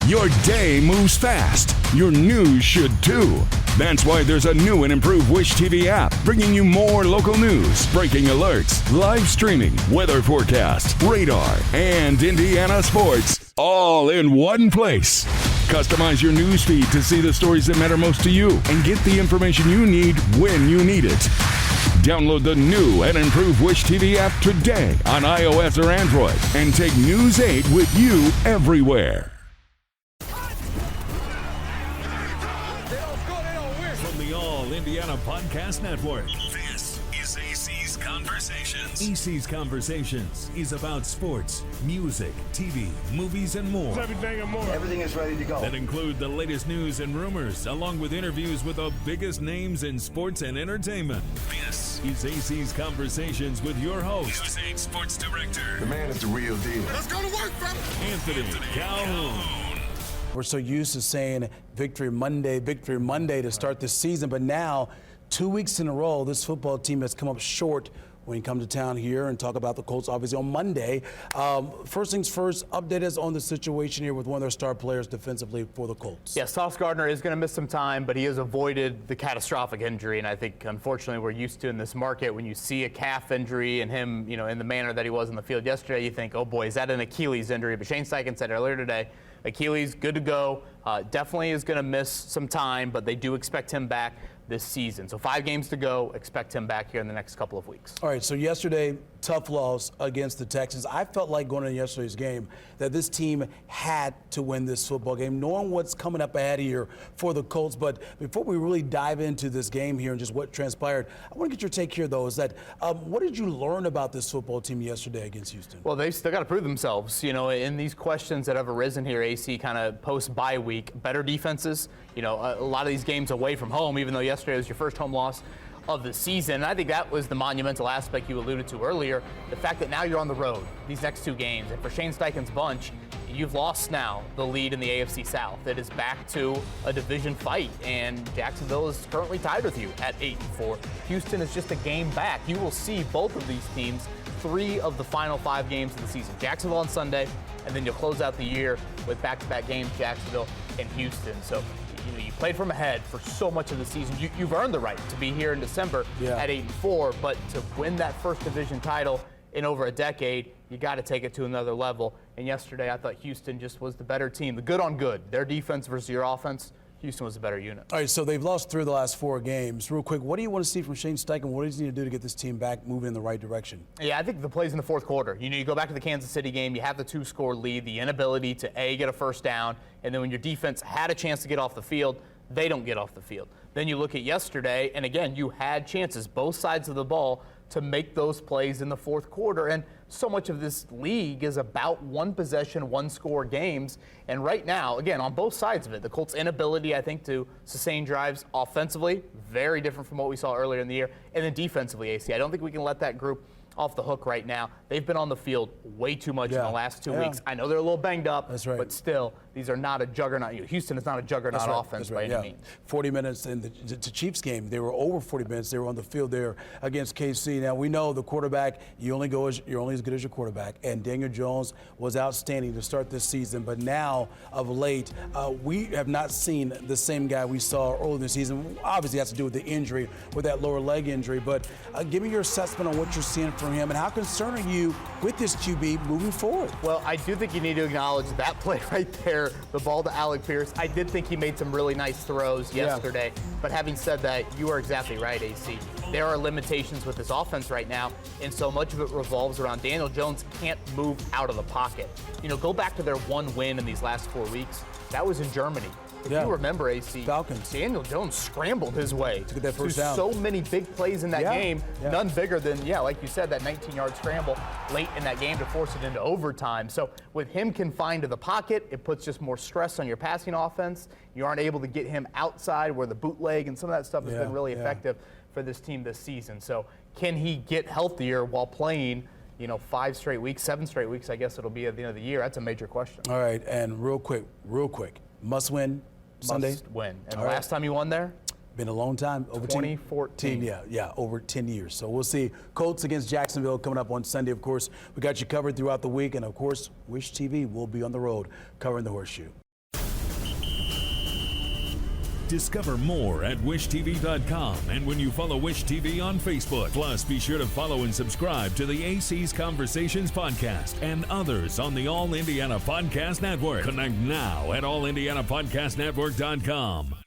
Your day moves fast. Your news should too. That's why there's a new and improved Wish TV app bringing you more local news, breaking alerts, live streaming, weather forecasts, radar, and Indiana sports all in one place. Customize your news feed to see the stories that matter most to you and get the information you need when you need it. Download the new and improved Wish TV app today on iOS or Android and take News 8 with you everywhere. From the All Indiana Podcast Network, this is AC's Conversations. AC's Conversations is about sports, music, TV, movies, and more. Everything and more. Everything is ready to go. That include the latest news and rumors, along with interviews with the biggest names in sports and entertainment. This is AC's Conversations with your host, News 8 Sports Director. The man is the real deal. Let's go to work, brother. Anthony Calhoun. We're so used to saying Victory Monday to start this season, but now 2 weeks in a row, this football team has come up short when you come to town here and talk about the Colts, obviously, on Monday. First things first, update us on the situation here with one of their star players defensively for the Colts. Yeah, Sauce Gardner is going to miss some time, but he has avoided the catastrophic injury, and I think, unfortunately, we're used to in this market, when you see a calf injury and him, in the manner that he was in the field yesterday, you think, oh boy, is that an Achilles injury? But Shane Steichen said earlier today, Achilles, good to go. Definitely is going to miss some time, but they do expect him back this season. So 5 games to go. Expect him back here in the next couple of weeks. All right, so yesterday, tough loss against the Texans. I felt like going into yesterday's game that this team had to win this football game, knowing what's coming up ahead here for the Colts. But before we really dive into this game here and just what transpired, I want to get your take here, though, is that what did you learn about this football team yesterday against Houston? Well, they still got to prove themselves. In these questions that have arisen here, AC kind of post-bye week, better defenses, a lot of these games away from home, even though yesterday was your first home loss of the season. And I think that was the monumental aspect you alluded to earlier, the fact that now you're on the road these next 2 games. And for Shane Steichen's bunch, you've lost now the lead in the AFC South. It is back to a division fight, and Jacksonville is currently tied with you at 8-4. Houston is just a game back. You will see both of these teams 3 of the final 5 games of the season. Jacksonville on Sunday, and then you'll close out the year with back-to-back games, Jacksonville and Houston. So you played from ahead for so much of the season. You've earned the right to be here in December at 8-4, but to win that first division title in over a decade, you got to take it to another level. And yesterday, I thought Houston just was the better team. The good on good. Their defense versus your offense, Houston was a better unit. All right, so they've lost 3 of the last 4 games. Real quick, what do you want to see from Shane Steichen? What does he need to do to get this team back moving in the right direction? Yeah, I think the plays in the fourth quarter. You go back to the Kansas City game, you have the 2-score lead, the inability to, get a first down, and then when your defense had a chance to get off the field, they don't get off the field. Then you look at yesterday, and again, you had chances, both sides of the ball, to make those plays in the fourth quarter. And so much of this league is about 1-possession, 1-score games. And right now, again, on both sides of it, the Colts' inability, I think, to sustain drives offensively, very different from what we saw earlier in the year. And then defensively, AC, I don't think we can let that group off the hook right now. They've been on the field way too much in the last 2 weeks. I know they're a little banged up, but still, these are not a juggernaut. Houston is not a juggernaut offense by any means. 40 minutes in the Chiefs game, they were over 40 minutes. They were on the field there against KC. Now, we know the quarterback, you're only as good as your quarterback, and Daniel Jones was outstanding to start this season. But now, of late, we have not seen the same guy we saw earlier this season. Obviously, it has to do with the injury, with that lower leg injury. But give me your assessment on what you're seeing from him, and how concerned are you with this QB moving forward? Well, I do think you need to acknowledge that play right there, the ball to Alec Pierce. I did think he made some really nice throws yesterday. But having said that, you are exactly right, AC. There are limitations with this offense right now, and so much of it revolves around Daniel Jones can't move out of the pocket. Go back to their 1 win in these last 4 weeks. That was in Germany. If you remember, AC, Falcons. Daniel Jones scrambled his way to get that first down. So many big plays in that game, none bigger than, like you said, that 19-yard scramble late in that game to force it into overtime. So with him confined to the pocket, it puts just more stress on your passing offense. You aren't able to get him outside where the bootleg and some of that stuff has been really effective for this team this season. So can he get healthier while playing 5 straight weeks, 7 straight weeks, I guess it'll be at the end of the year? That's a major question. All right, and real quick, must win Sunday? Must win. And the last time you won there? Been a long time. Over 2014. Over 10 years. So we'll see. Colts against Jacksonville coming up on Sunday. Of course, we got you covered throughout the week. And, of course, Wish TV will be on the road covering the Horseshoe. Discover more at wishtv.com and when you follow Wish TV on Facebook. Plus, be sure to follow and subscribe to the AC's Conversations podcast and others on the All Indiana Podcast Network. Connect now at allindianapodcastnetwork.com.